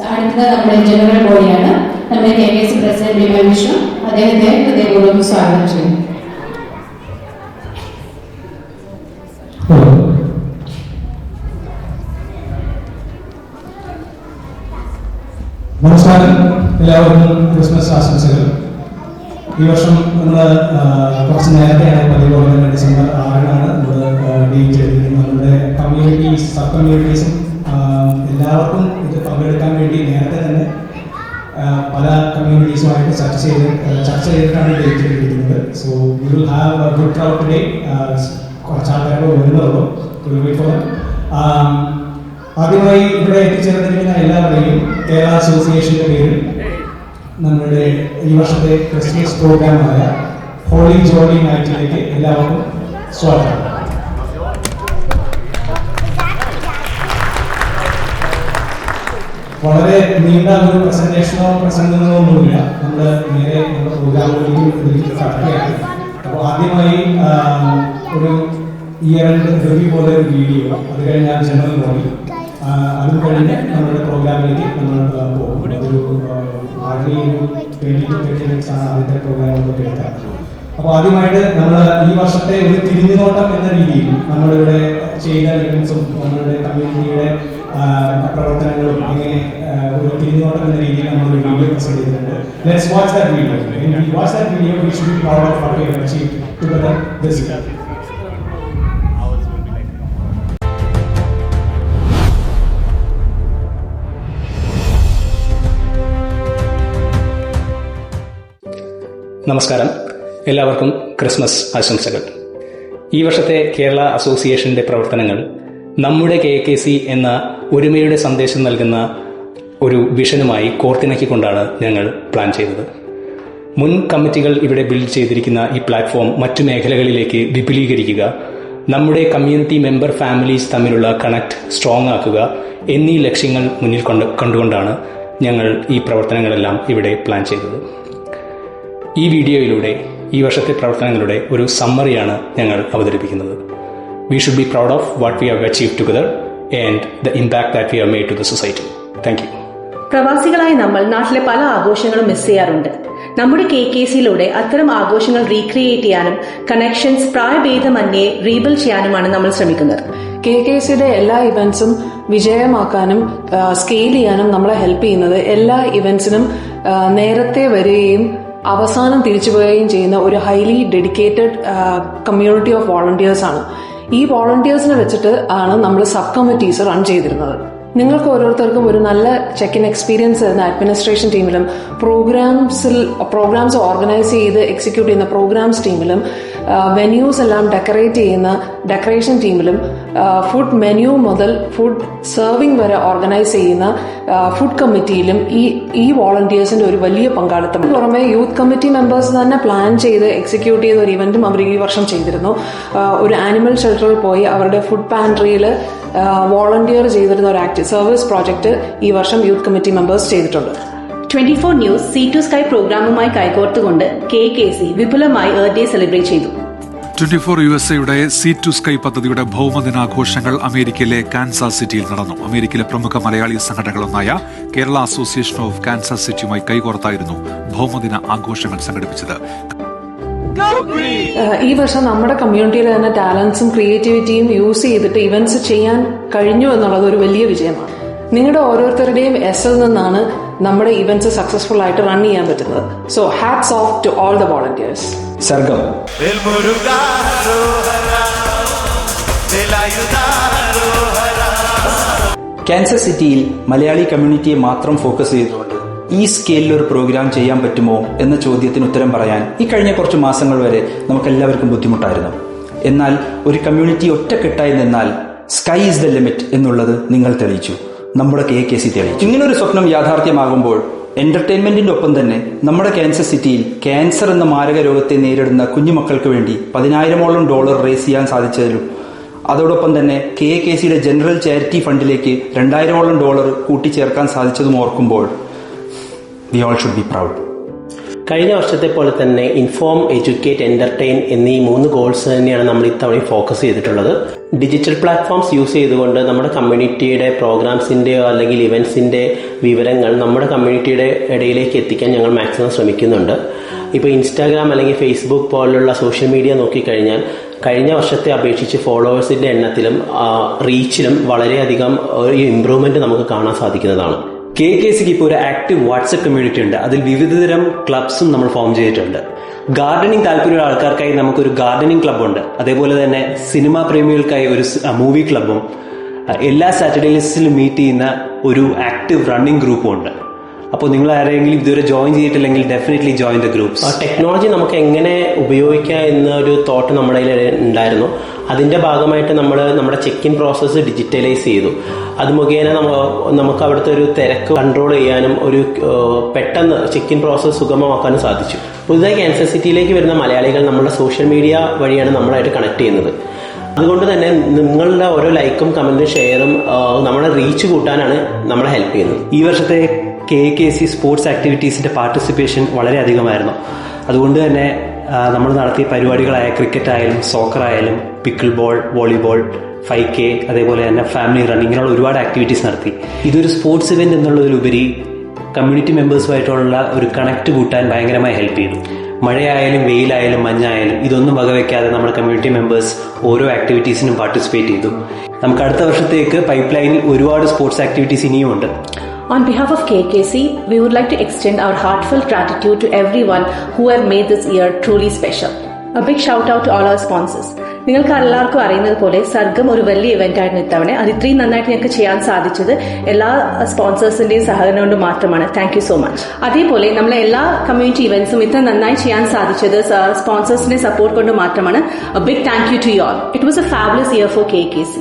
അടുത്തത് നമ്മുടെ ജനറൽ ബോഡിയാണ്. നമ്മുടെ KKC പ്രസിഡന്റ് വിമൽ വിഷ്ണു, അദ്ദേഹത്തെ ഹൃദയപൂർവ്വം സ്വാഗതം ചെയ്യുന്നു. നമസ്കാരം, എല്ലാവർക്കും ക്രിസ്മസ് ആശംസകൾ. ഈ വർഷം നമ്മൾ കുറച്ച് നേരത്തെയാണ് പതിവ്. ഡിസംബർ 6-നാണ് നമ്മൾ ഡേറ്റ് എടുക്കുന്നത്. നമ്മുടെ കമ്മ്യൂണിറ്റീസ്, സബ് കമ്മ്യൂണിറ്റീസും എല്ലാവർക്കും ഇത് പങ്കെടുക്കാൻ വേണ്ടി നേരത്തെ തന്നെ പല കമ്മ്യൂണിറ്റീസുമായിട്ട് ചർച്ച ചെയ്തിട്ടാണ് ഡേറ്റ് എടുക്കുന്നത്. So we will have A good crowd today. കുറച്ച് ആൾക്കാരൊക്കെ വരുന്നുള്ളൂ. ആദ്യമായി ഇവിടെ എത്തിച്ചേർന്നിരിക്കുന്ന എല്ലാവരെയും കേരള അസോസിയേഷന്റെ പേരിൽ നമ്മുടെ ഈ വർഷത്തെ ക്രിസ്മസ് പ്രോഗ്രാമായ ഹോളി ജോളി നൈറ്റിലേക്ക് എല്ലാവർക്കും സ്വാഗതം. വളരെ നീണ്ട ഒരു പ്രസംഗങ്ങളോ ഒന്നുമില്ല. നമ്മൾ നേരെ നമ്മുടെ പ്രോഗ്രാമുകളിലേക്ക് കടക്കുകയാണ്. അപ്പോൾ ആദ്യമായി ഒരു ഇയർ റിവ്യൂ പോലെ ഒരു വീഡിയോ, അത് കഴിഞ്ഞാൽ ജനറൽ ബോഡി, അതും കഴിഞ്ഞ് നമ്മുടെ പ്രോഗ്രാമിലേക്ക് നമ്മൾ പോകും. അതൊരു ഹാർഡ്ലി 20-30 മിനിറ്റ്സ് ആണ് ആദ്യത്തെ പ്രോഗ്രാമുകളൊക്കെ എടുക്കുക. അപ്പോൾ ആദ്യമായിട്ട് നമ്മൾ ഈ വർഷത്തെ ഒരു തിരിഞ്ഞുനോട്ടം എന്ന രീതിയിൽ നമ്മളിവിടെ ചെയ്ത ഇവന്റ്സും നമ്മളുടെ കമ്മ്യൂണിറ്റിയുടെ പ്രവർത്തനങ്ങളും ഇങ്ങനെ ഒരു തിരിഞ്ഞുനോട്ടം എന്ന രീതിയിൽ നമ്മൾ ഒരു വീഡിയോ പ്രസന്റ് ചെയ്തിട്ടുണ്ട്. Let's watch that video. When we watch that video, we should be proud of what we have achieved together this year. നമസ്കാരം, എല്ലാവർക്കും ക്രിസ്മസ് ആശംസകൾ. ഈ വർഷത്തെ കേരള അസോസിയേഷന്റെ പ്രവർത്തനങ്ങൾ നമ്മുടെ KKC എന്ന ഒരുമയുടെ സന്ദേശം നൽകുന്ന ഒരു വിഷനുമായി കോർത്തിണക്കിക്കൊണ്ടാണ് ഞങ്ങൾ പ്ലാൻ ചെയ്തത്. മുൻ കമ്മിറ്റികൾ ഇവിടെ ബിൽഡ് ചെയ്തിരിക്കുന്ന ഈ പ്ലാറ്റ്ഫോം മറ്റു മേഖലകളിലേക്ക് വിപുലീകരിക്കുക, നമ്മുടെ കമ്മ്യൂണിറ്റി മെമ്പർ ഫാമിലീസ് തമ്മിലുള്ള കണക്ട് സ്ട്രോങ് ആക്കുക എന്നീ ലക്ഷ്യങ്ങൾ മുന്നിൽ കണ്ടുകൊണ്ടാണ് ഞങ്ങൾ ഈ പ്രവർത്തനങ്ങളെല്ലാം ഇവിടെ പ്ലാൻ ചെയ്തത്. ഈ വീഡിയോയിലൂടെ ഈ വർഷത്തെ പ്രവർത്തനങ്ങളുടെ ഒരു സമ്മറിയാണ് ഞങ്ങൾ അവതരിപ്പിക്കുന്നത്. We should be proud of what we have achieved together and the impact that we have made to the society. Thank you. പ്രവാസികളായ നമ്മൾ നാട്ടിലെ പല ആഘോഷങ്ങളും മിസ് ചെയ്യാറുണ്ട്. നമ്മുടെ KKCയിലൂടെ അത്തരം ആഘോഷങ്ങൾ റീക്രിയേറ്റ് ചെയ്യാനും കണക്ഷൻസ് പ്രായഭേദമന്യേ റീബിൽഡ് ചെയ്യാനുമാണ് നമ്മൾ ശ്രമിക്കുന്നത്. KKCയുടെ എല്ലാ ഇവന്റ്സും വിജയമാക്കാനും സ്കെയിൽ ചെയ്യാനും നമ്മളെ ഹെൽപ്പ് ചെയ്യുന്നത് എല്ലാ ഇവന്റ്സിനും നേരത്തെ വരികയും അവസാനം തിരിച്ചു പോവുകയും ചെയ്യുന്ന ഒരു highly dedicated community of volunteers ആണ്. ഈ വോളണ്ടിയേഴ്സിനെ വെച്ചിട്ട് ആണ് നമ്മൾ സബ് കമ്മിറ്റീസ് റൺ ചെയ്തിരുന്നത്. നിങ്ങൾക്ക് ഓരോരുത്തർക്കും ഒരു നല്ല ചെക്ക് ഇൻ എക്സ്പീരിയൻസ് തരുന്ന അഡ്മിനിസ്ട്രേഷൻ ടീമിലും പ്രോഗ്രാംസ് ഓർഗനൈസ് ചെയ്ത് എക്സിക്യൂട്ട് ചെയ്യുന്ന പ്രോഗ്രാംസ് ടീമിലും വെന്യൂസ് എല്ലാം ഡെക്കറേറ്റ് ചെയ്യുന്ന ഡെക്കറേഷൻ ടീമിലും ഫുഡ് മെനു മുതൽ ഫുഡ് സെർവിംഗ് വരെ ഓർഗനൈസ് ചെയ്യുന്ന ഫുഡ് കമ്മിറ്റിയിലും ഈ വോളണ്ടിയേഴ്സിന്റെ ഒരു വലിയ പങ്കാളിത്തം. പുറമെ യൂത്ത് കമ്മിറ്റി മെമ്പേഴ്സ് തന്നെ പ്ലാൻ ചെയ്ത് എക്സിക്യൂട്ട് ചെയ്ത ഒരു ഇവന്റും അവർ ഈ വർഷം ചെയ്തിരുന്നു. ഒരു ആനിമൽ ഷെൽട്ടറിൽ പോയി അവരുടെ ഫുഡ് പാൻട്രിയിൽ വോളണ്ടിയർ ചെയ്തിരുന്ന ഒരു സർവീസ് പ്രോജക്റ്റ് ഈ വർഷം യൂത്ത് കമ്മിറ്റി മെമ്പേഴ്സ് ചെയ്തിട്ടുണ്ട്. 24 ന്യൂസ് സീ ടു സ്കൈ പ്രോഗ്രാമുമായി കൈകോർത്തുകൊണ്ട് KKC വിപുലമായി എർത്ത് ഡേ സെലിബ്രേറ്റ് ചെയ്തു. 24 USA സീ ടു സ്കൈ പദ്ധതിയുടെ ഭൗമദിനാഘോഷങ്ങൾ അമേരിക്കയിലെ കാൻസാസ് സിറ്റിയിൽ നടന്നു. അമേരിക്കയിലെ പ്രമുഖ മലയാളി സംഘടനകളൊന്നായ കേരള അസോസിയേഷൻ ഓഫ് കാൻസാസ് സിറ്റിയുമായി കൈകോർത്തായിരുന്നു ഭൗമദിന ആഘോഷങ്ങൾ സംഘടിപ്പിച്ചത്. ഈ വർഷം നമ്മുടെ കമ്മ്യൂണിറ്റിയിലെ തന്നെ ടാലൻസും ക്രിയേറ്റിവിറ്റിയും യൂസ് ചെയ്തിട്ട് ഇവന്റ്സ് ചെയ്യാൻ കഴിഞ്ഞു എന്നുള്ളത് ഒരു വലിയ വിജയമാണ്. നിങ്ങളുടെ ഓരോരുത്തരുടെയും എസിൽ നിന്നാണ് നമ്മുടെ ഇവന്റ്സ് സക്സസ്ഫുൾ ആയിട്ട് റൺ ചെയ്യാൻ പറ്റുന്നത്. So hats off to all the volunteers. Sargam Kansas സിറ്റിയിൽ മലയാളി കമ്മ്യൂണിറ്റിയെ മാത്രം ഫോക്കസ് ചെയ്തുകൊണ്ട് ഈ സ്കെയിലിൽ ഒരു പ്രോഗ്രാം ചെയ്യാൻ പറ്റുമോ എന്ന ചോദ്യത്തിന് ഉത്തരം പറയാൻ ഈ കഴിഞ്ഞ കുറച്ച് മാസങ്ങൾ വരെ നമുക്കെല്ലാവർക്കും ബുദ്ധിമുട്ടായിരുന്നു. എന്നാൽ ഒരു കമ്മ്യൂണിറ്റി ഒറ്റക്കെട്ടായി നിന്നാൽ സ്കൈ ഈസ് ദ ലിമിറ്റ് എന്നുള്ളത് നിങ്ങൾ തെളിയിച്ചു, നമ്മുടെ KKC തെളിയിച്ചു. ഇങ്ങനൊരു സ്വപ്നം യാഥാർത്ഥ്യമാകുമ്പോൾ എന്റർടൈൻമെന്റിന്റെ ഒപ്പം തന്നെ നമ്മുടെ കാൻസസ് സിറ്റിയിൽ ക്യാൻസർ എന്ന മാരക രോഗത്തെ നേരിടുന്ന കുഞ്ഞുമക്കൾക്ക് വേണ്ടി $10,000 റേസ് ചെയ്യാൻ സാധിച്ചതിലും അതോടൊപ്പം തന്നെ KKCയുടെ ജനറൽ ചാരിറ്റി ഫണ്ടിലേക്ക് $2,000 കൂട്ടിച്ചേർക്കാൻ സാധിച്ചതും ഓർക്കുമ്പോൾ we all should be proud. കഴിഞ്ഞ വർഷത്തെ പോലെ തന്നെ ഇൻഫോം, എഡ്യൂക്കേറ്റ്, എന്റർടൈൻ എന്നീ 3 ഗോൾസ് തന്നെയാണ് നമ്മൾ ഇത്തവണ ഫോക്കസ് ചെയ്തിട്ടുള്ളത്. ഡിജിറ്റൽ പ്ലാറ്റ്ഫോംസ് യൂസ് ചെയ്തുകൊണ്ട് നമ്മുടെ കമ്മ്യൂണിറ്റിയുടെ പ്രോഗ്രാംസിൻ്റെയോ അല്ലെങ്കിൽ ഇവൻസിൻ്റെ വിവരങ്ങൾ നമ്മുടെ കമ്മ്യൂണിറ്റിയുടെ ഇടയിലേക്ക് എത്തിക്കാൻ ഞങ്ങൾ മാക്സിമം ശ്രമിക്കുന്നുണ്ട്. ഇപ്പോൾ ഇൻസ്റ്റാഗ്രാം അല്ലെങ്കിൽ ഫേസ്ബുക്ക് പോലുള്ള സോഷ്യൽ മീഡിയ നോക്കിക്കഴിഞ്ഞാൽ കഴിഞ്ഞ വർഷത്തെ അപേക്ഷിച്ച് ഫോളോവേഴ്സിൻ്റെ എണ്ണത്തിലും റീച്ചിലും വളരെയധികം ഒരു ഇമ്പ്രൂവ്മെൻറ്റ് നമുക്ക് കാണാൻ സാധിക്കുന്നതാണ്. KKCക്ക് ഇപ്പോൾ ഒരു ആക്റ്റീവ് വാട്സപ്പ് കമ്മ്യൂണിറ്റി ഉണ്ട്. അതിൽ വിവിധതരം ക്ലബ്സും നമ്മൾ ഫോം ചെയ്തിട്ടുണ്ട്. ഗാർഡനിങ് താല്പര്യമുള്ള ആൾക്കാർക്കായി നമുക്കൊരു ഗാർഡനിങ് ക്ലബ്ബുണ്ട്. അതേപോലെ തന്നെ സിനിമാ പ്രേമികൾക്കായി ഒരു മൂവി ക്ലബ്ബും, എല്ലാ സാറ്റർഡേസിലും മീറ്റ് ചെയ്യുന്ന ഒരു ആക്റ്റീവ് റണ്ണിങ് ഗ്രൂപ്പും ഉണ്ട്. അപ്പോൾ നിങ്ങൾ ആരെങ്കിലും ഇതുവരെ ജോയിൻ ചെയ്തിട്ടില്ലെങ്കിൽ definitely join the groups. Technology നമുക്ക് എങ്ങനെ ഉപയോഗിക്കാം എന്നൊരു തോട്ട് നമ്മുടെ ഉണ്ടായിരുന്നു. അതിൻ്റെ ഭാഗമായിട്ട് നമ്മൾ നമ്മുടെ ചെക്ക് ഇൻ പ്രോസസ്സ് ഡിജിറ്റലൈസ് ചെയ്തു. അത് മുഖേന നമുക്ക് അവിടുത്തെ ഒരു തിരക്ക് കൺട്രോൾ ചെയ്യാനും ഒരു പെട്ടെന്ന് ചെക്ക് ഇൻ പ്രോസസ്സ് സുഗമമാക്കാനും സാധിച്ചു. പുതുതായി കാൻസർ സിറ്റിയിലേക്ക് വരുന്ന മലയാളികൾ നമ്മുടെ സോഷ്യൽ മീഡിയ വഴിയാണ് നമ്മളായിട്ട് കണക്ട് ചെയ്യുന്നത്. അതുകൊണ്ട് തന്നെ നിങ്ങളുടെ ഓരോ ലൈക്കും കമൻറ്റും ഷെയറും നമ്മുടെ റീച്ച് കൂട്ടാനാണ് നമ്മളെ ഹെൽപ്പ് ചെയ്യുന്നത്. ഈ വർഷത്തെ KKC സ്പോർട്സ് ആക്ടിവിറ്റീസിന്റെ പാർട്ടിസിപ്പേഷൻ വളരെ അധികമായിരുന്നു. അതുകൊണ്ട് തന്നെ നമ്മൾ നടത്തിയ പരിപാടികളായ ക്രിക്കറ്റ് ആയാലും സോക്കർ ആയാലും പിക്കിൾ ബോൾ, വോളിബോൾ, 5K, അതേപോലെ തന്നെ ഫാമിലി റണ്ണിങ്, ഇങ്ങനെയുള്ള ഒരുപാട് ആക്ടിവിറ്റീസ് നടത്തി. ഇതൊരു സ്പോർട്സ് ഇവന്റ് എന്നുള്ളതിലുപരി കമ്മ്യൂണിറ്റി മെമ്പേഴ്സുമായിട്ടുള്ള ഒരു കണക്ട് കൂട്ടാൻ ഭയങ്കരമായി ഹെൽപ്പ് ചെയ്തു. മഴയായാലും വെയിലായാലും മഞ്ഞായാലും ഇതൊന്നും വകവെക്കാതെ നമ്മുടെ കമ്മ്യൂണിറ്റി മെമ്പേഴ്സ് ഓരോ ആക്ടിവിറ്റീസിനും പാർട്ടിസിപ്പേറ്റ് ചെയ്തു. നമുക്ക് അടുത്ത വർഷത്തേക്ക് പൈപ്പ് ലൈനിൽ ഒരുപാട് സ്പോർട്സ് ആക്ടിവിറ്റീസ് ഇനിയും ഉണ്ട്. On behalf of KKC, we would like to extend our heartfelt gratitude to everyone who have made this year truly special. A big shout out to all our sponsors. നിങ്ങൾക്ക് എല്ലാവർക്കും അറിയുന്നത് പോലെ സർഗം ഒരു വലിയ event ആയിരുന്നു ഇത്തവണ. അത് ഇത്രയും നന്നായിട്ട് ഞങ്ങൾക്ക് ചെയ്യാൻ സാധിച്ചത് എല്ലാ സ്പോൺസേഴ്സിന്റെയും സഹകരണം കൊണ്ട് മാത്രമാണ്. Thank you so much. അതേപോലെ നമ്മളെ എല്ലാ കമ്മ്യൂണിറ്റി ഇവന്റ്സും ഇത്ര നന്നായി ചെയ്യാൻ സാധിച്ചത് സ്പോൺസേഴ്സിന്റെ സപ്പോർട്ട് കൊണ്ട് മാത്രമാണ്. A big thank you to you all. It was a fabulous year for KKC.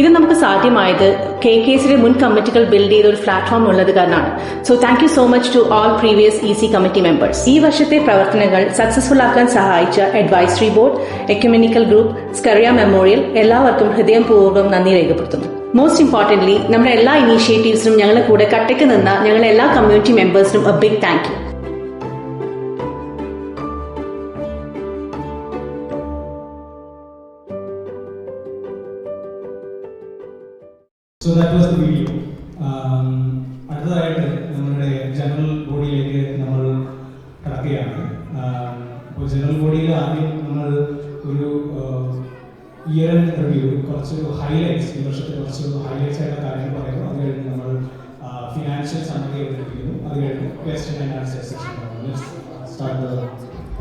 ഇത് നമുക്ക് സാധ്യമായത് KKCയുടെ മുൻ കമ്മിറ്റികൾ ബിൽഡ് ചെയ്ത ഒരു പ്ലാറ്റ്ഫോം ഉള്ളത് കാരണമാണ്. So thank you so much to all previous EC committee members. ഈ വർഷത്തെ പ്രവർത്തനങ്ങൾ സക്സസ്ഫുൾ ആക്കാൻ സഹായിച്ച advisory board, ecumenical group, Scaria memorial എല്ലാവർക്കും ഹൃദയപൂർവ്വം നന്ദി രേഖപ്പെടുത്തുന്നു. മോസ്റ്റ് ഇമ്പോർട്ടന്റ്ലി നമ്മുടെ എല്ലാ ഇനീഷ്യേറ്റീവ്സിനും ഞങ്ങളുടെ കൂടെ കട്ടയ്ക്ക് നിന്ന ഞങ്ങളുടെ എല്ലാ കമ്മ്യൂണിറ്റി മെമ്പേഴ്സിനും a big thank you. So that was the video. അടുത്തതായിട്ട് നമ്മുടെ ജനറൽ ബോഡിയിലേക്ക് നമ്മൾ കടക്കുകയാണ്. അപ്പോൾ ജനറൽ ബോഡിയിൽ ആദ്യം നമ്മൾ ഒരു ഇയർ എൻഡ് റിവ്യൂ, കുറച്ച് ഹൈലൈറ്റ്സ്, ഈ വർഷത്തെ കുറച്ച് ഹൈലൈറ്റ്സ് ആയിട്ടുള്ള കാര്യങ്ങൾ പറയുന്നു. അത് കഴിഞ്ഞ് നമ്മൾ ഫിനാൻഷ്യൽ സമ്മറി അവതരിപ്പിക്കുന്നു. അത് കഴിഞ്ഞ് question and answer session. Start the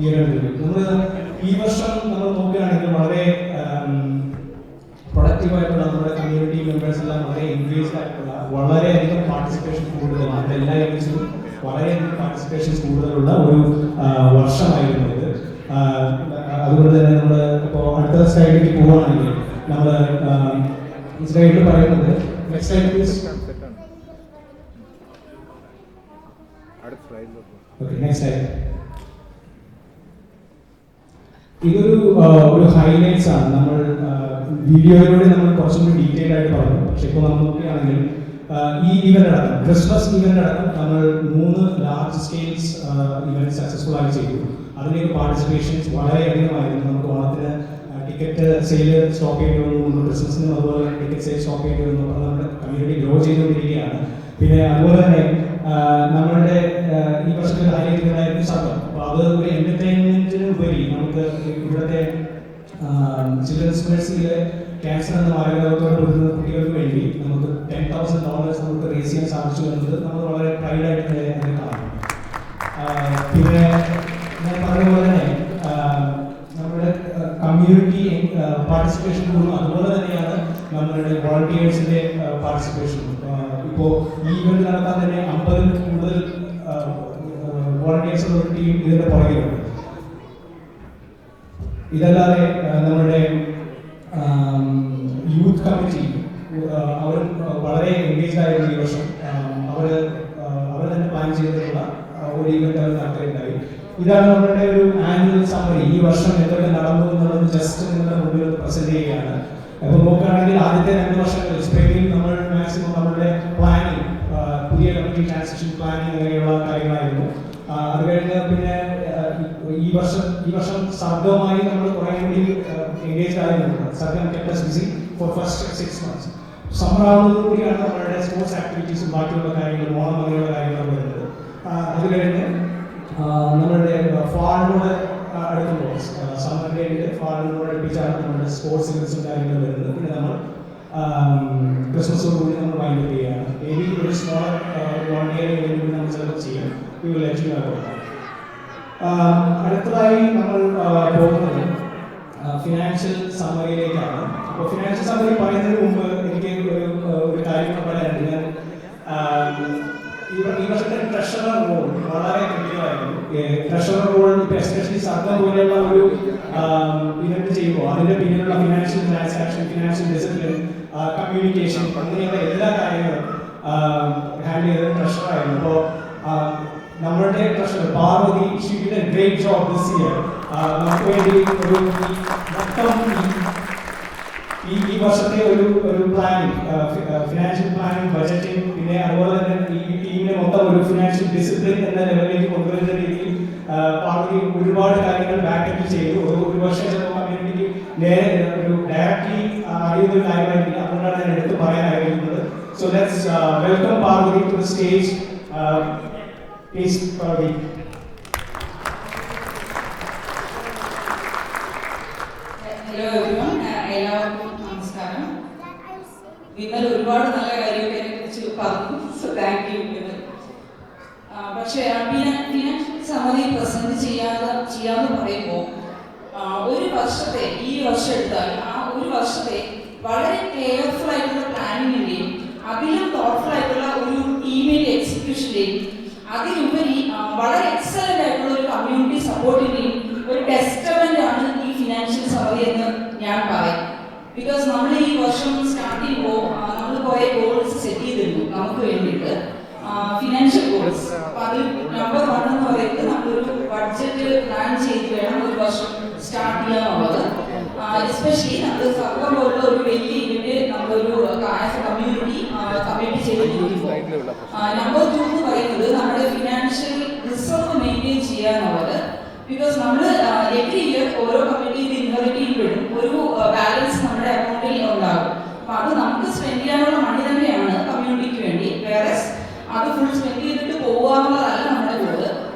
year end review. നമ്മൾ ഈ വർഷം നമ്മൾ നോക്കുകയാണെങ്കിൽ വളരെ പ്രൊഡക്റ്റീവായിട്ടുള്ള നമ്മുടെ കമ്മ്യൂണിറ്റി മെമ്പേഴ്സ് എല്ലാം വളരെ എൻഗേജ്ഡ് ആയിട്ടുള്ള, വളരെയധികം പാർട്ടിസിപ്പേഷൻ കൂടുതലാണ്. നമ്മുടെ എല്ലാ ഇവൻസിലും വളരെയധികം പാർട്ടിസിപ്പേഷൻസ് കൂടുതലുള്ള ഒരു വർഷമായിരുന്നു ഇത്. അതുകൊണ്ട് തന്നെ നമ്മൾ ഇപ്പോൾ അടുത്ത സ്ലൈഡിലേക്ക് പോവുകയാണെങ്കിൽ നമ്മൾ സ്ലൈഡിൽ പറയുന്നത്, next slide please. Okay, next slide. ഇതൊരു ഹൈലൈറ്റ്സ് ആണ്. നമ്മൾ വീഡിയോയിലൂടെ നമ്മൾ കുറച്ചും കൂടി ഡീറ്റെയിൽ ആയിട്ട് പറഞ്ഞു. പക്ഷെ ഇപ്പോൾ നമ്മൾ നോക്കുകയാണെങ്കിൽ ഈ ഇവന്റ് അടക്കം, ക്രിസ്മസ് ഇവന്റ് അടക്കം നമ്മൾ 3 ലാർജ് സ്കെയിൽസ് ഇവന്റ് സക്സസ്ഫുൾ ആയി ചെയ്തു. അതിലേക്ക് പാർട്ടിസിപ്പേഷൻസ് വളരെയധികമായിരുന്നു. നമുക്ക് ഓണത്തിന് ടിക്കറ്റ് സെയിൽ സ്റ്റോപ്പ് ചെയ്യേണ്ടി വന്നു, ക്രിസ്മസിനും അതുപോലെ ടിക്കറ്റ് സെയിൽ സ്റ്റോപ്പ് ചെയ്യേണ്ടി വന്നു. അപ്പോൾ നമ്മുടെ കമ്മ്യൂണിറ്റി ഗ്രോ ചെയ്തുകൊണ്ടിരിക്കുകയാണ്. പിന്നെ അതുപോലെ തന്നെ നമ്മളുടെ ഈ വർഷത്തിൽ ഹൈലൈറ്റ് ഉണ്ടായിരുന്നു സംഘം. അപ്പോൾ അത് ഒരു എന്റർടൈൻമെന്റിന് ഉപരി നമുക്ക് ഇവിടുത്തെ ചിൽഡ്രൻസ് യൂണിവേഴ്സിറ്റിയിലെ ക്യാൻസർ എന്ന മാരകരോഗത്തോട് പൊരുതുന്ന കുട്ടികൾക്ക് വേണ്ടി നമുക്ക് $10,000 നമുക്ക് റേസ് ചെയ്യാൻ സാധിച്ചു എന്നത് നമ്മൾ വളരെ പ്രൈഡായിട്ട് അതിനെ കാണും. പിന്നെ ഞാൻ പറഞ്ഞതുപോലെ തന്നെ നമ്മുടെ കമ്മ്യൂണിറ്റി പാർട്ടിസിപ്പേഷൻ കൂടും. അതുപോലെ തന്നെയാണ് നമ്മളുടെ വോളണ്ടിയേഴ്സിന്റെ പാർട്ടിസിപ്പേഷൻ. ഇപ്പോൾ ഈ ഇവന്റ് നടത്താൻ തന്നെ 50-ൽ കൂടുതൽ വോളണ്ടിയേഴ്സുള്ള ഒരു ടീം ഇതിന്റെ പുറകിലുണ്ട്. ഇതല്ലാതെ നമ്മുടെ യൂത്ത് കമ്മിറ്റി അവരും വളരെ എൻഗേജ് ആയിരുന്നു ഈ വർഷം. അവർ തന്നെ പ്ലാൻ ചെയ്തിട്ടുള്ള ഒരു ഇവന്റ് അവർ നടത്തുകയുണ്ടായി. ഇതാണ് നമ്മുടെ ഒരു ആനുവൽ സമ്മറി. ഈ വർഷം എന്തൊക്കെ നടന്നു എന്നുള്ളത് ജസ്റ്റ് നിങ്ങളുടെ മുമ്പിൽ പ്രസന്റ് ചെയ്യുകയാണ്. അപ്പോൾ നോക്കുകയാണെങ്കിൽ ആദ്യത്തെ 2 വർഷങ്ങളിൽ സ്പെയിനിൽ നമ്മൾ മാക്സിമം നമ്മളുടെ പ്ലാനിങ്, പുതിയ കമ്മിറ്റി ട്രാൻസിഷൻ പ്ലാനിങ് അങ്ങനെയുള്ള കാര്യങ്ങളായിരുന്നു. അത് കഴിഞ്ഞ് പിന്നെ സർഗവുമായി നമ്മൾ കുറേ കൂടി എൻഗേജ് ആയിരുന്നു. സർഗം kept us busy for first 6 months. സമ്മറാവുന്നതോടുകൂടിയാണ് നമ്മളുടെ സ്പോർട്സ് ആക്ടിവിറ്റീസും ബാക്കിയുള്ള കാര്യങ്ങളും ഓണം അങ്ങനെയുള്ള കാര്യങ്ങളും വരുന്നത്. അത് കഴിഞ്ഞ് നമ്മളുടെ ഫാളിനോട് അടുക്കുമ്പോൾ സമ്മറിൻ്റെ ഫാളിനോട് അടുപ്പിച്ചാണ് നമ്മുടെ സ്പോർട്സ് ഇവൻസും കാര്യങ്ങളും വരുന്നത്. പിന്നെ നമ്മൾ ക്രിസ്മസോടുകൂടി നമ്മൾ വൈൻഡപ്പ് ചെയ്യുകയാണ്. മേ ബി ഒരു സ്മോൾ 1 year കൂടി നമ്മൾ ചിലപ്പോൾ ചെയ്യും. We will let you know. അടുത്തതായി നമ്മൾ പോകുന്നത് ഫിനാൻഷ്യൽ സമ്മറിയിലേക്കാണ്. അപ്പോൾ ഫിനാൻഷ്യൽ സമ്മറി പറയുന്നതിന് മുമ്പ് എനിക്ക് ഒരു കാര്യം പറയാനുണ്ട്. ഞാൻ ഈ വർഷത്തെ ട്രഷറർ റോൾ വളരെ ക്രിട്ടിക്കലായിരുന്നു. ട്രഷറർ റോൾ ഇപ്പോൾ എസ്പെഷ്യലി സർക്കാർ പോലെയുള്ള ഒരു ഇവന്റ് ചെയ്യുമ്പോൾ അതിൻ്റെ പിന്നിലുള്ള financial transaction, financial discipline, communication, അങ്ങനെയുള്ള എല്ലാ കാര്യങ്ങളും ഹാൻഡിൽ ചെയ്തത് ട്രഷറായിരുന്നു. അപ്പോൾ നമ്മളുടെ treasurer Parvathi, she did a great job this year. നമുക്ക് വേണ്ടി ഒരു മൊത്തം ഈ വർഷത്തെ ഒരു പ്ലാനിങ്, ഫിനാൻഷ്യൽ പ്ലാനിങ്, ബജറ്റിംഗ്, പിന്നെ അതുപോലെ തന്നെ ഈ ടീമിനെ മൊത്തം ഒരു ഫിനാൻഷ്യൽ ഡിസിപ്ലിൻ എന്ന ലെവലിലേക്ക് കൊണ്ടുവരുന്ന രീതിയിൽ പാർവതി ഒരുപാട് കാര്യങ്ങൾ ബാക്കപ്പ് ചെയ്തു. ഒരു വർഷം ചിലപ്പോൾ കമ്മ്യൂണിറ്റിക്ക് നേരെ ഒരു ഡയറക്റ്റ്ലി അറിയുന്ന ഒരു കാര്യമായിരിക്കില്ല. അതുകൊണ്ടാണ് ഞാൻ എടുത്ത് പറയാൻ ആഗ്രഹിക്കുന്നത്. So let's welcome Parvathi to the stage. Please Parvathi. Hello everyone, എല്ലാവർക്കും നമസ്കാരം. വിമൽ ഒരുപാട് നല്ല കാര്യമൊക്കെ കുറിച്ച് പറഞ്ഞു. So thank you Vimal. പക്ഷേ ഫിനാൻഷ്യൽ സമ്മറി പ്രസന്റ് ചെയ്യാന്ന് പറയുമ്പോൾ ഒരു വർഷത്തെ, ഈ വർഷം എടുത്താൽ ആ ഒരു വർഷത്തെ വളരെ കെയർഫുൾ ആയിട്ടുള്ള പ്ലാനിങ്ങിൻ്റെയും അതിലും തോട്ട്ഫുൾ ആയിട്ടുള്ള ഒരു ടീമിൻ്റെ എക്സിക്യൂഷൻ്റെയും അതിലുപരി വളരെ എക്സലൻ്റ് ആയിട്ടുള്ള ഒരു കമ്മ്യൂണിറ്റി സപ്പോർട്ടിൻ്റെയും ഒരു ടെസ്റ്റമെൻ്റ് ആണ് ഈ ഫിനാൻഷ്യൽ സമ്മറി എന്ന് ഞാൻ പറയും. ബിക്കോസ് നമ്മൾ ഈ വർഷം സ്റ്റാർട്ട് ചെയ്യുമ്പോൾ നമ്മൾ കുറേ ഗോൾസ് സെറ്റ് ചെയ്തിരുന്നു നമുക്ക് വേണ്ടിയിട്ട്, ഫിനാൻഷ്യൽ ഗോൾസ്. അപ്പോൾ അതിൽ നമ്പർ 1 എന്ന് പറയുന്നത് നമ്മളൊരു ബഡ്ജറ്റ് പ്ലാൻ ചെയ്ത് വേണം ഒരു വർഷം സ്റ്റാർട്ട് ചെയ്യാന്നുള്ളത്. എസ്പെഷ്യലി നമ്മൾ സർക്കാർ പോലുള്ള ഒരു വലിയ ഇവന്റ് നമ്മളൊരു കമ്മ്യൂണിറ്റി ചെയ്തിരിക്കുമ്പോൾ നമ്പർ 2 എന്ന് പറയുന്നത് നമ്മുടെ ഫിനാൻഷ്യൽ റിസർവ് മെയിൻറ്റെയിൻ ചെയ്യാന്നുള്ളത്. ബിക്കോസ് നമ്മൾ എവറി ഇയർ ഓരോ കമ്മ്യൂണിറ്റി ഇൻവെസ്റ്റ് ചെയ്യുമ്പോഴും ഒരു ബാലൻസ് നമ്മുടെ അക്കൗണ്ടിൽ ഉണ്ടാകും. അപ്പം അത് നമുക്ക് സ്പെൻഡ് ചെയ്യാനുള്ള മണി തന്നെയാണ് കമ്മ്യൂണിറ്റിക്ക് വേണ്ടി. വേറെ അത് ഫുൾ സ്പെൻഡ് ചെയ്തിട്ട് പോകാനുള്ളതല്ല നമ്മുടെ ഗോള്.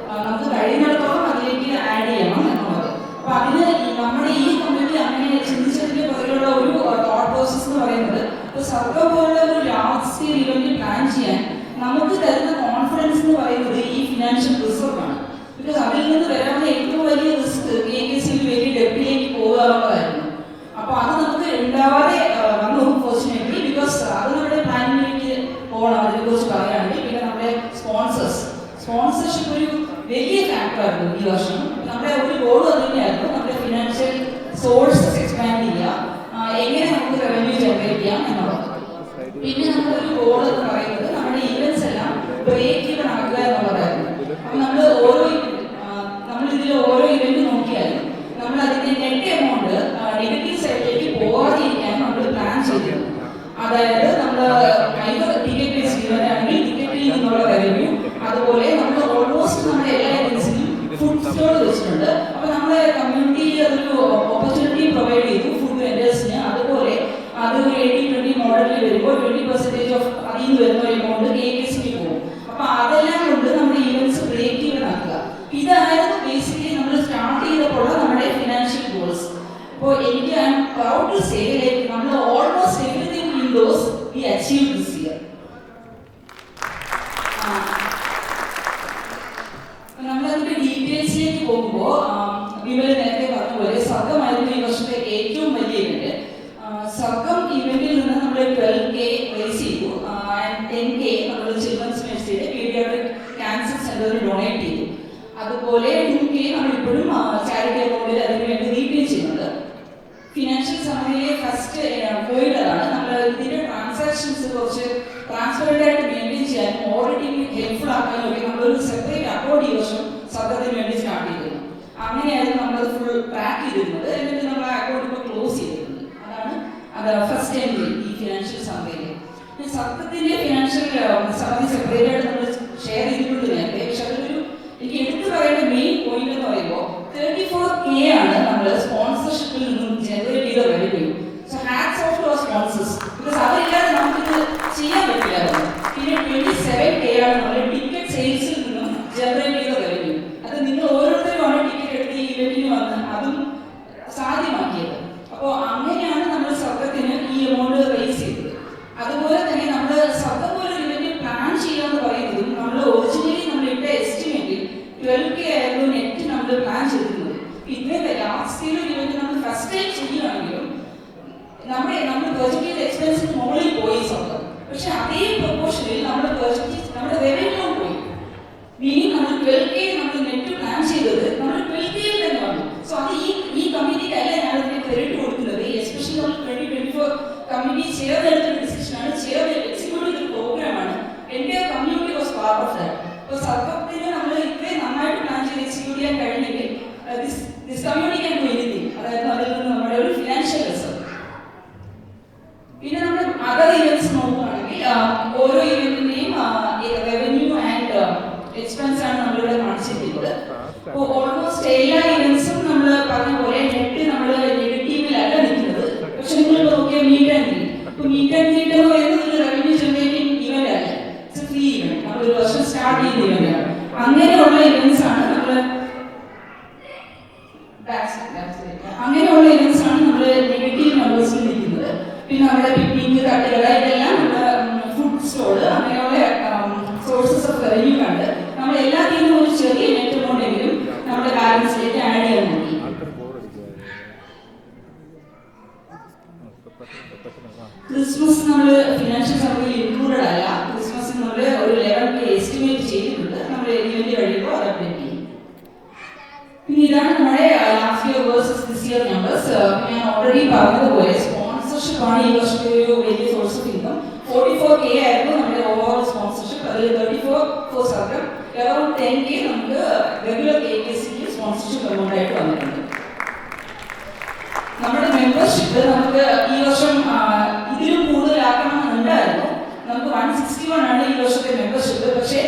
നമുക്ക് കഴിയുന്നിടത്തോളം അതിലേക്ക് ആഡ് ചെയ്യണം എന്നുള്ളത്. അപ്പം അതിന് നമ്മുടെ ഈ കമ്മ്യൂണിറ്റി അങ്ങനെ ചിന്തിച്ചതിൻ്റെ പുറകിലുള്ള ഒരു തോട്ട് പ്രോസസ് എന്ന് പറയുന്നത്, ഇപ്പോൾ സർക്കാർ പോലുള്ള ഒരു ലാർജ് സ്കെയിൽ ഇവന്റ് പ്ലാൻ ചെയ്യാൻ നമുക്ക് തരുന്ന കോൺഫിഡൻസ് എന്ന് പറയുന്നത് ഈ ഫിനാൻഷ്യൽ റിസർവ് ആണ്. ബിക്കോസ് അതിൽ നിന്ന് വരാവുന്ന ഏറ്റവും വലിയ റിസ്ക് KKCയിൽ വലിയ ഡെപ്റ്റിലേക്ക് പോകാറുള്ളതായിരുന്നു. അപ്പോൾ അത് നമുക്ക് ഉണ്ടാവാതെ വന്നു ഫോർച്യുനേറ്റ്ലി. ബിക്കോസ് അത് നമ്മുടെ പ്ലാനിങ്ങിലേക്ക് പോകണം. അതിനെക്കുറിച്ച് പറയുകയാണെങ്കിൽ പിന്നെ നമ്മുടെ സ്പോൺസർഷിപ്പ് ഒരു വലിയ ഫാക്ടറായിരുന്നു ഈ വർഷം. നമ്മുടെ ഒരു ഗോൾ തന്നെയായിരുന്നു നമ്മുടെ ഫിനാൻഷ്യൽ സോഴ്സസ് എക്സ്പാൻഡ് ചെയ്യുക, എങ്ങനെ നമുക്ക് റവന്യൂ ജനറേറ്റ് ചെയ്യാം എന്നുള്ളത്. പിന്നെ നമ്മളൊരു ഗോൾ എന്ന് പറയുന്നത് നമ്മുടെ ഈവൻസ് എല്ലാം ബ്രേക്ക് ഈവൻ ആക്കുക എന്നുള്ളതായിരുന്നു. അപ്പം നമ്മളിതിൽ ഓരോ ഇവന്റ് നോക്കിയാലും നമ്മൾ അതിന്റെ നെറ്റ് എമൗണ്ട് നെഗറ്റീവ് സൈഡിലേക്ക് പോകാതിരിക്കാൻ നമ്മൾ പ്ലാൻ ചെയ്തിരുന്നു. അതായത് നമ്മൾ ടിക്കറ്റ് ബേസ്ഡ് ഇവന്റ് ആണെങ്കിൽ ടിക്കറ്റിൽ നിന്നുള്ള റവന്യൂ, അതുപോലെ നമ്മൾ ഓൾമോസ്റ്റ് നമ്മുടെ എല്ലാ ഇവന്റ്സിനും ഫുഡ് സ്റ്റോൾ വെച്ചിട്ടുണ്ട്. അപ്പൊ നമ്മുടെ കമ്മ്യൂണിറ്റി അതൊരു ഓപ്പർച്യൂണിറ്റി പ്രൊവൈഡ് ചെയ്തു ഫുഡ് വെൻഡേഴ്സിന്. അതുപോലെ അത് ഒരു 80-20 മോഡലിൽ വരുമ്പോൾ 20% ഓഫ് അതിൽ നിന്ന് വരുന്ന ഒരു എമൗണ്ട് KKCക്ക് പോകും. അപ്പൊ അതെല്ലാം കൊണ്ട് നമ്മുടെ ഈവൻസ് ബ്രേക്ക് ഈവൻ ആക്കുക. ഇതായിരുന്നു ബേസിക്കലി നമ്മൾ സ്റ്റാർട്ട് ചെയ്തപ്പോൾ നമ്മുടെ ഫിനാൻഷ്യൽ ഗോൾസ്. അപ്പോൾ എനിക്ക് I am proud to say like നമ്മൾ almost everything in those we achieve this year. നമ്മളതിന്റെ ഡീറ്റെയിൽസിലേക്ക് പോകുമ്പോൾ വിമൽ നേരത്തെ പറഞ്ഞ പോലെ സർഗമായിരുന്നു ഈ വർഷത്തെ ഏറ്റവും വലിയ ഇവന്റ്. സർഗം ഇവന്റിൽ നിന്ന് നമ്മൾ 12K റേസ് ചെയ്തു. 10K നമ്മൾ ചിൽഡ്രൻസ് മെഡിസിയുടെ പീഡിയാട്രിക് ക്യാൻസർ സെന്ററിന് ഡൊണേറ്റ് ചെയ്തു. അതുപോലെ 2K നമ്മൾ ഇപ്പോഴും ചാരിറ്റി അക്കൗണ്ടിൽ അതിന് വേണ്ടി റീപേ ചെയ്യുന്നുണ്ട്. ഫിനാൻഷ്യൽ സമ്മറിയിലെ ഫസ്റ്റ് പോയിന്റാണ് നമ്മൾ ഇതിന്റെ ട്രാൻസാക്ഷൻസ് കുറച്ച് ട്രാൻസ്പെറന്റ് ആയിട്ട് മെയിൻറ്റെയിൻ ചെയ്യാനും ഓഡിറ്റിംഗ് ഹെൽപ്ഫുൾ ആക്കാനും ഒക്കെ നമ്മളൊരു സെപ്പറേറ്റ് അക്കൗണ്ട് ഈ വർഷം സർക്കാരിന് വേണ്ടി സ്റ്റാർട്ട് ചെയ്തിരുന്നു. അങ്ങനെയായിരുന്നു നമ്മളത് ഫുൾ ട്രാക്ക് ചെയ്തിരുന്നത്. എന്നിട്ട് നമ്മൾ ആ അക്കൗണ്ട് ഇപ്പോൾ ക്ലോസ് ചെയ്തിരുന്നത്. അതാണ് ഫസ്റ്റ് എൻട്രി ഈ ഫിനാൻഷ്യൽ സമ്മറിയിൽ. സർക്കാരിന്റെ ഫിനാൻഷ്യൽ സമ്മറി സെപ്പറേറ്റ് ആയിട്ട് നമ്മൾ ഷെയർ ചെയ്തിട്ടുണ്ട് നേരത്തെ. പക്ഷെ അതൊരു എനിക്ക് എടുത്തു പറയേണ്ട മെയിൻ പോയിന്റ് എന്ന് പറയുമ്പോൾ 34K ആണ് നമ്മൾ സ്പോൺസർഷിപ്പിൽ നിന്നും ജനറേറ്റ് ചെയ്ത revenue. So hats off to our sponsors, because അവരില്ലാതെ നമുക്കിത് ചെയ്യാൻ പറ്റില്ലായിരുന്നു. പിന്നെ 27K ആണ് നമ്മൾ ടിക്കറ്റ് സെയിൽസിൽ നിന്നും ജനറേറ്റ് ചെയ്ത റവന്യൂ. അത് നിങ്ങൾ ഓരോരുത്തരുമാണ് ടിക്കറ്റ് എടുത്ത് ഈ ഇവന്റിന് വന്ന് അതും സാധ്യമാക്കിയത്. അപ്പോൾ അങ്ങനെയാണ് നമ്മൾ സർഗത്തിന് ഈ എമൗണ്ട് റേസ് ചെയ്തത്. അതുപോലെ തന്നെ നമ്മൾ സർഗം പോലെ ഒരു ഇവന്റ് പ്ലാൻ ചെയ്യാന്ന് പറയുന്നതും നമ്മൾ ഒറിജിനലി നമ്മൾ ഇട്ട എസ്റ്റിമേറ്റിൽ 12K ആയിരുന്നു നെറ്റ് നമ്മൾ പ്ലാൻ ചെയ്തിരുന്നത്. ഇന്നത്തെ ലാർജ് സ്കെയിൽ ഒരു ഇവന്റ് നമ്മൾ ഫസ്റ്റ് ടൈം ചെയ്യുകയാണെങ്കിലും നമ്മൾ പ്രൊജക്ട് ചെയ്ത എക്സ്പെൻസിന് മുകളിൽ പോയി സർഗം. പക്ഷെ അതേ പ്രൊപ്പോർഷനിൽ നമ്മുടെ റവന്യൂ പോയി. മീനിങ് നമ്മൾ 12K നമ്മൾ നെറ്റ് പ്ലാൻ ചെയ്തത് നമ്മൾ 12K തന്നെ വന്നു. സോ അത് ഈ കമ്മിറ്റിക്ക് അല്ല ഞാൻ അതിന് ക്രെഡിറ്റ് കൊടുക്കുന്നത്. എസ്പെഷ്യലി നമ്മൾ 2024 കമ്മിറ്റി ചേർന്നെടുത്ത ഡിസിഷനാണ്, ചേർന്ന് എക്സിക്യൂട്ട് ചെയ്ത പ്രോഗ്രാമാണ്. എൻ്റെ community was part of that. അപ്പോൾ സർക്കാരിന് നമ്മൾ ഇത്രയും നന്നായിട്ട് പ്ലാൻ ചെയ്ത് എക്സിക്യൂട്ട് ചെയ്യാൻ കഴിഞ്ഞെങ്കിൽ this community can do anything. അതായത് അതിൽ നിന്ന് നമ്മുടെ ഒരു ഫിനാൻഷ്യൽ റിസർവ്. പിന്നെ നമ്മൾ അതർ ഇവന്റ്സ് നോക്കുകയാണെങ്കിൽ ഓരോ ഇവന്റിന്റെയും റവന്യൂ ആൻഡ് എക്സ്പെൻസ് ആണ് നമ്മളിവിടെ കാണിച്ചിരിക്കുന്നത്. അപ്പോൾ ഓൾമോസ്റ്റ് എല്ലാ ഇവന്റ്സും നമ്മൾ പറഞ്ഞ പോലെ നെറ്റ് നമ്മൾ നെഗറ്റീവിലല്ല നിൽക്കുന്നത്. പക്ഷെ നിങ്ങളിപ്പോൾ നോക്കിയാൽ മീറ്റ് ആൻഡ് ഗ്രീറ്റ്. ഇപ്പോൾ മീറ്റ് ആൻഡ് ഗ്രീറ്റ് എന്ന് പറയുന്നത് ഒരു റവന്യൂ ജനറേറ്റിംഗ് ഇവന്റ് അല്ല, ഇറ്റ്സ് ഫ്രീ ഇവന്റ്. നമ്മൾ ഒരു വർഷം സ്റ്റാർട്ട് ചെയ്യുന്ന ഇവന്റ് ആണ്. അങ്ങനെയുള്ള ഇവന്റ്സ് ആണ് നമ്മൾ നെഗറ്റീവ് നമ്പേഴ്സിൽ നിൽക്കുന്നത്. പിന്നെ നമ്മുടെ പിക്നിക് തട്ടുകട ഇതെല്ലാം ഫുഡ് സ്റ്റോള് അങ്ങനെയുള്ള സോഴ്സസ് ഓഫ് റവന്യൂ കണ്ട് നമ്മൾ എല്ലാത്തിൽ നിന്നും ഒരു ചെറിയ നെറ്റ് എമൗണ്ട് എങ്കിലും നമ്മുടെ ബാലൻസിലേക്ക് ആഡ് ചെയ്യാൻ നോക്കി. ക്രിസ്മസ് നമ്മൾ ഫിനാൻഷ്യൽ സർവേയിൽ ഇൻക്ലൂഡഡ് അല്ല. ക്രിസ്മസ് നമ്മൾ ഒരു 11K എസ്റ്റിമേറ്റ് ചെയ്തിട്ടുണ്ട്. നമ്മൾ ഇവന്റ് കഴിയുമ്പോൾ അത് അപ്ഡേറ്റ് ചെയ്യും. പിന്നെ ഇതാണ് നമ്മുടെ last year versus this year numbers. ഞാൻ ഓൾറെഡി പറഞ്ഞതുപോലെ സ്പോൺസർഷിപ്പ് ആണ് ഈ വർഷത്തെ ഒരു വലിയ സോഴ്സ് ഓഫ് ഇൻകം. 44K ആയിരുന്നു നമ്മുടെ ഓവറോൾ സ്പോൺസർഷിപ്പ്. അതിൽ 34 ഫോർ സർഗം, അറൌണ്ട് 10K നമുക്ക് റെഗുലർ KKCക്ക് സ്പോൺസർഷിപ്പ് എമൗണ്ട് ആയിട്ട് വന്നിട്ടുണ്ട്. നമ്മുടെ മെമ്പർഷിപ്പ് നമുക്ക് ഈ വർഷം ഇതിലും കൂടുതലാക്കണമെന്നുണ്ടായിരുന്നു. നമുക്ക് 161 ആണ് ഈ വർഷത്തെ മെമ്പർഷിപ്പ്. പക്ഷേ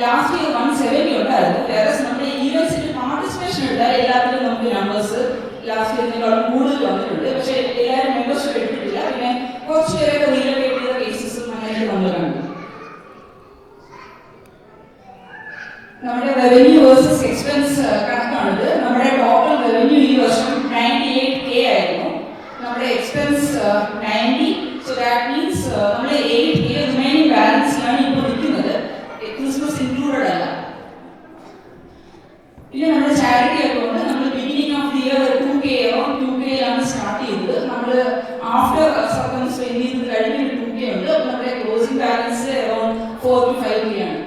ലാസ്റ്റ് ഇയർ 170 ഉണ്ടായിരുന്നു. വേറെ നമ്മുടെ ഈവൻസിന്റെ പാർട്ടിസിപ്പേഷൻ എടുത്താൽ എല്ലാത്തിലും നമുക്ക് നമ്പേഴ്സ് ലാസ്റ്റ് ഇയറിനേക്കാളും കൂടുതൽ വന്നിട്ടുണ്ട്. പക്ഷേ എല്ലാവരും മെമ്പർഷിപ്പ് എടുത്തിട്ടില്ല. പിന്നെ കുറച്ച് പേരൊക്കെ റീലൊക്കേറ്റ് ചെയ്ത കേസസും അങ്ങനെ നമ്മൾ കണ്ടു. നമ്മുടെ റവന്യൂ വേഴ്സസ് എക്സ്പെൻസ് കണക്കാണിത്. നമ്മുടെ ടോട്ടൽ റവന്യൂ ഈ വർഷം 98K ആയിരുന്നു. നമ്മുടെ എക്സ്പെൻസ് 90. സോ ദാറ്റ് മീൻസ് നമ്മൾ 8K റിമൈനിങ് ബാലൻസിലാണ് ഇപ്പോൾ നിൽക്കുന്നത്. ക്രിസ്മസ് ഇൻക്ലൂഡഡ് അല്ല. പിന്നെ നമ്മുടെ ചാരിറ്റി അക്കൗണ്ട് നമ്മൾ beginning of the year 2K start ചെയ്തത്. നമ്മൾ ആഫ്റ്റർ സർക്കം സ്പെൻഡ് ചെയ്ത് കഴിഞ്ഞ് 2K ഉണ്ട്. നമ്മുടെ closing balance around 4 to 5K ആണ്.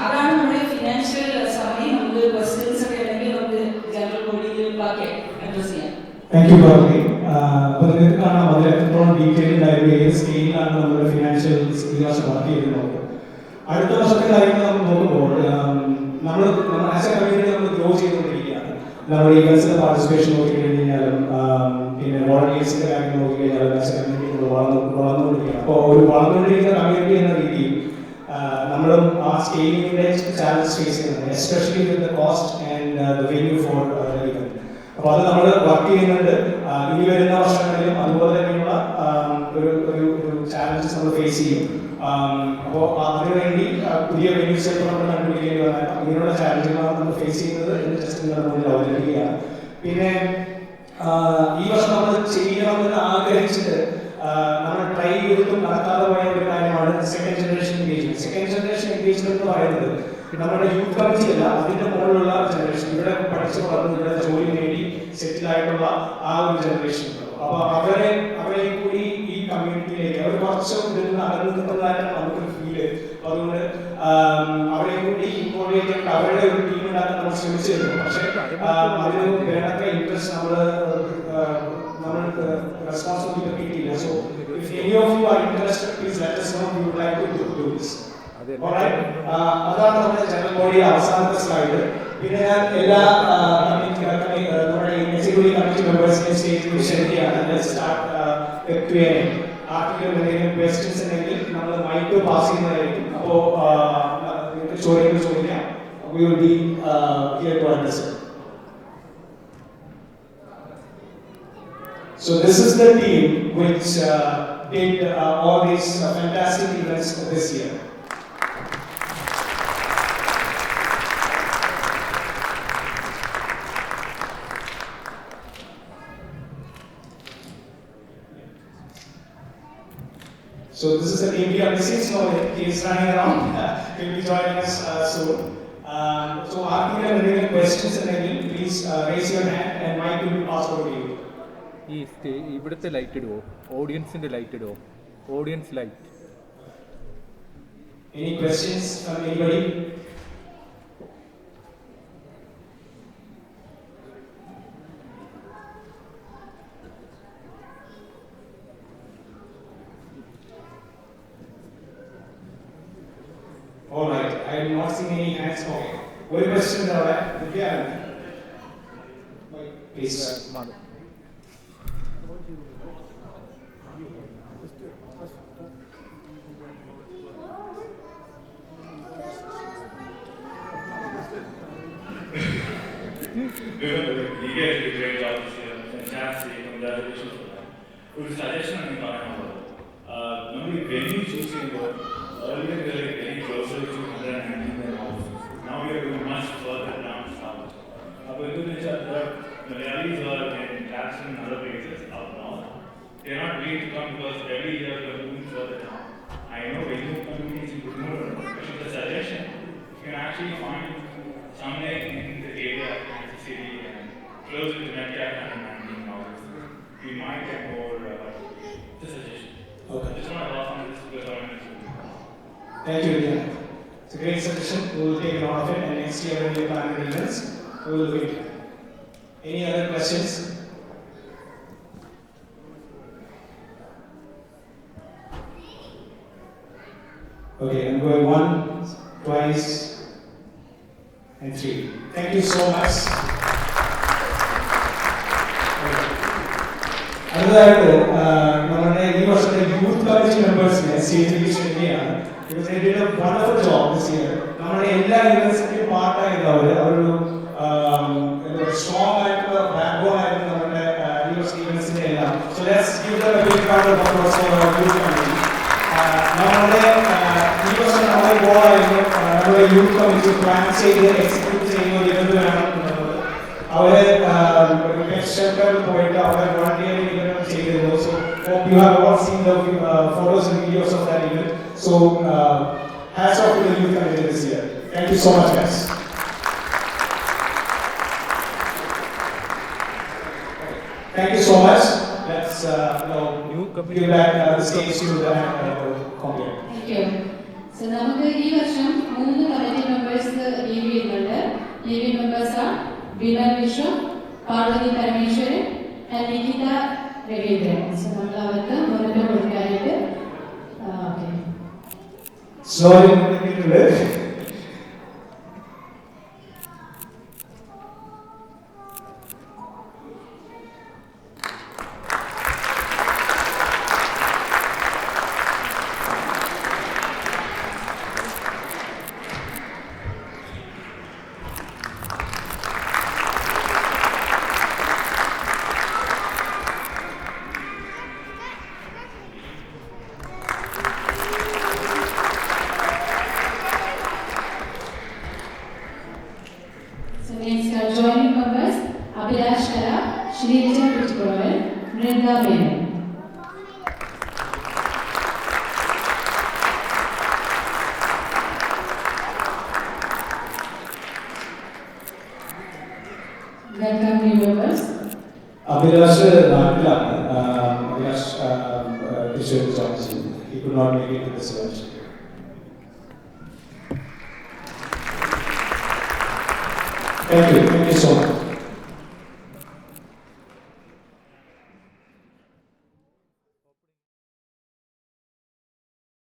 അതാണ് നമ്മുടെ ഫിനാൻഷ്യൽ സമയം. നമുക്ക് ക്വസ്റ്റ്യൻസ് ഒക്കെ ഉണ്ടെങ്കിൽ നമുക്ക് ജനറൽ ബോഡിയിൽ ബാക്കി അഡ്രസ് ചെയ്യാം. Thank you Bhargavi. അപ്പോൾ നിങ്ങൾക്ക് കാണാം അതിൽ എത്രത്തോളം ഡീറ്റെയിൽഡ് ആയിട്ട് ഏത് സ്കെയിലാണ് നമ്മുടെ ഫിനാൻഷ്യൽ ഈ വർഷം വർക്ക് ചെയ്തിട്ടുള്ളത്. അടുത്ത വർഷത്തെ കാര്യങ്ങൾ നമ്മൾ നോക്കുമ്പോൾ നമ്മൾ ആസ് എ കമ്മ്യൂണിറ്റി നമ്മൾ ഗ്രോ ചെയ്തുകൊണ്ടിരിക്കുകയാണ്. നമ്മുടെ ഇവൻസിന്റെ പാർട്ടിസിപ്പേഷൻ നോക്കിക്കഴിഞ്ഞാലും പിന്നെ വോളണ്ടിയേഴ്സിന്റെ കാര്യങ്ങൾ നോക്കിക്കഴിഞ്ഞാലും ആസ് എ കമ്മ്യൂണിറ്റി നമ്മൾ വളർന്നുകൊണ്ടിരിക്കുകയാണ്. അപ്പോൾ ഒരു വളർന്നുകൊണ്ടിരിക്കുന്ന കമ്മ്യൂണിറ്റി എന്ന രീതിയിൽ നമ്മളും ആ സ്കെയിലിങ്ങിന്റെ ചാലഞ്ച് ഫേസ് ചെയ്യുന്നുണ്ട്, especially with the cost and the venue for event. അപ്പോൾ അത് നമ്മൾ വർക്ക് ചെയ്യുന്നുണ്ട്. ഇനി വരുന്ന വർഷങ്ങളിലും അതുപോലെ തന്നെയുള്ള ഒരു ചാലഞ്ചസ് നമ്മൾ ഫേസ് ചെയ്യും. അപ്പോൾ അതിനുവേണ്ടി പുതിയ വെന്യൂസ് നമ്മൾ കണ്ടുപിടിക്കേണ്ടി വന്നാൽ ഇങ്ങനെയുള്ള ചാലഞ്ചുകളാണ് നമ്മൾ ഫേസ് ചെയ്യുന്നത് എന്ന് ജസ്റ്റ് നിങ്ങളുടെ മുന്നിൽ അവതരിപ്പിക്കുകയാണ്. പിന്നെ ഈ വർഷം നമ്മൾ ചെയ്യണമെന്ന് ആഗ്രഹിച്ചിട്ട് നമ്മൾ ട്രൈ ചെയ്തിട്ടും നടക്കാതെ പോയ ഒരു കാര്യമാണ് second generation engagement. Second generation engagement എന്ന് പറയുന്നത് നമ്മുടെ യൂത്ത് കമ്മിറ്റി അല്ല, അതിന്റെ മുകളിലുള്ള ജനറേഷൻ, ഇവിടെ പഠിച്ചു വളർന്ന് ഇവിടെ ജോലി നേടി സെറ്റിൽ ആയിട്ടുള്ള ആ ഒരു ജനറേഷൻ. അപ്പൊ അവരെ കൂടി ഈ കമ്മ്യൂണിറ്റിയിലേക്ക് അവർ കുറച്ച് ഇതിൽ നിന്ന് അകന്നു നിൽക്കുന്നതായിട്ടാണ് നമുക്കൊരു ഫീല്. അതുകൊണ്ട് അവരെ കൂടി ഇൻവോൾവ് ചെയ്തിട്ട് അവരുടെ ഒരു ടീം ഉണ്ടാക്കാൻ നമ്മൾ ശ്രമിച്ചിരുന്നു. പക്ഷെ അതിന് വേണ്ടത്ര ഇൻട്രസ്റ്റ് നമ്മൾ റെസ്പോൺസിബിലിറ്റി കിട്ടിയില്ല. So if any of you are interested please let us know you would like to do this. അതാണ് നമ്മുടെ ജനറൽ ബോഡിയുടെ അവസാനത്തെ സ്ലൈഡ്. പിന്നെ ഞാൻ എല്ലാ നമ്മുടെ എക്സിക്യൂട്ടീവ് കമ്മിറ്റി മെമ്പേഴ്സിനെ സ്റ്റേജിൽ ക്ഷണിക്കുകയാണ്. ആർക്കെങ്കിലും എന്തെങ്കിലും ക്വസ്റ്റ്യൻസ് ഉണ്ടെങ്കിൽ നമ്മൾ മൈക്ക് പാസ് ചെയ്യുന്നതായിരിക്കും. അപ്പോൾ നിങ്ങൾക്ക് ചോദ്യങ്ങൾ ചോദിക്കാം. we will be here to address it. So this is the team which did all these fantastic events this year. So this is the team we are missing. So he is running around. He'll be joining us soon. So asking any questions, and please raise your hand, and mic will be passed over to you. ഇവിടുത്തെ light ഇടുവോ? ഓഡിയൻസിന്റെ light ഇടുവോ? Audience light. Any questions from anybody? All right, I have not seen any hands. Okay. One question now, Vidya. Please. Congratulations for that. One suggestion I think normally venue choosing earlier we were very closer to 119 than now. Now we are going much further down south. Malayalis are in Jackson and other places up north. They are not willing to come because every year we are moving further down. I know venue communities in Gurmur, but it's a suggestion. You can actually find somewhere in the area, Kansas City, and closer to Metcalf and 19 hours. We might get more. It's a suggestion. Okay. Just want to pass on this because I want to. Thank you, Vidya. It's a great suggestion. We will take note of it, and next year when we plan the events, we will wait. Any other questions? Okay, I'm going 1, 2, and 3. Thank you so much. അടുത്തതായിട്ട് നമ്മുടെ ഈ വർഷത്തെ youth committee മെമ്പേഴ്സിനെ സ്റ്റേജിൽ ക്ഷണിക്കുകയാണ്. because they did a wonderful job this year. നമ്മുടെ എല്ലാ ഇവന്റ്സിന്റെയും പാർട്ടായിട്ടുള്ളവർ അവരൊരു strong ആയിട്ടുള്ള ബാക്ക്ബോൺ ആയിരുന്നു നമ്മുടെ ഇവന്റ്സിന്റെ എല്ലാം. So let's give them a big round of applause for our youth committee. നമ്മുടെ ഈ വർഷം നമ്മുടെ ഗോളായിരുന്നു നമ്മുടെ യൂത്ത് കമ്മിറ്റി പ്ലാൻ ചെയ്ത് എക്സിക്യൂട്ട് ചെയ്യുന്ന ഒരു ഇവന്റ് വേണം എന്നുള്ളത്. അവരെ ഷെൽട്ടറിൽ പോയിട്ട് അവരെ വോളണ്ടിയറിംഗ് ഇവന്റ് ചെയ്തിരുന്നു. So hope you have all seen the photos and videos of that event. So hats off to the youth committee this year. Thank you so much, guys. Thank you so much. Let's give back the stage to the committee. Thank you. So നമുക്ക് ഈ വർഷം 3 committee members leave ചെയ്യുന്നുണ്ട്. Leaving members ആണ് വിമൽ വിശ്വ, Parvathi Parameswaran, and Nikita Raveendran. So നമ്മൾ അവർക്ക് മുന്നോട്ട് കൊടുക്കാനായിട്ട് Sorry, So next are joining members Abhilash Kala, Shrija Kutikoral, Vrinda Menon. Welcome new members. Abhilash നാട്ടിലാണ്. Abhilash Thrissur joined. He could not make it to this event. Thank you so much.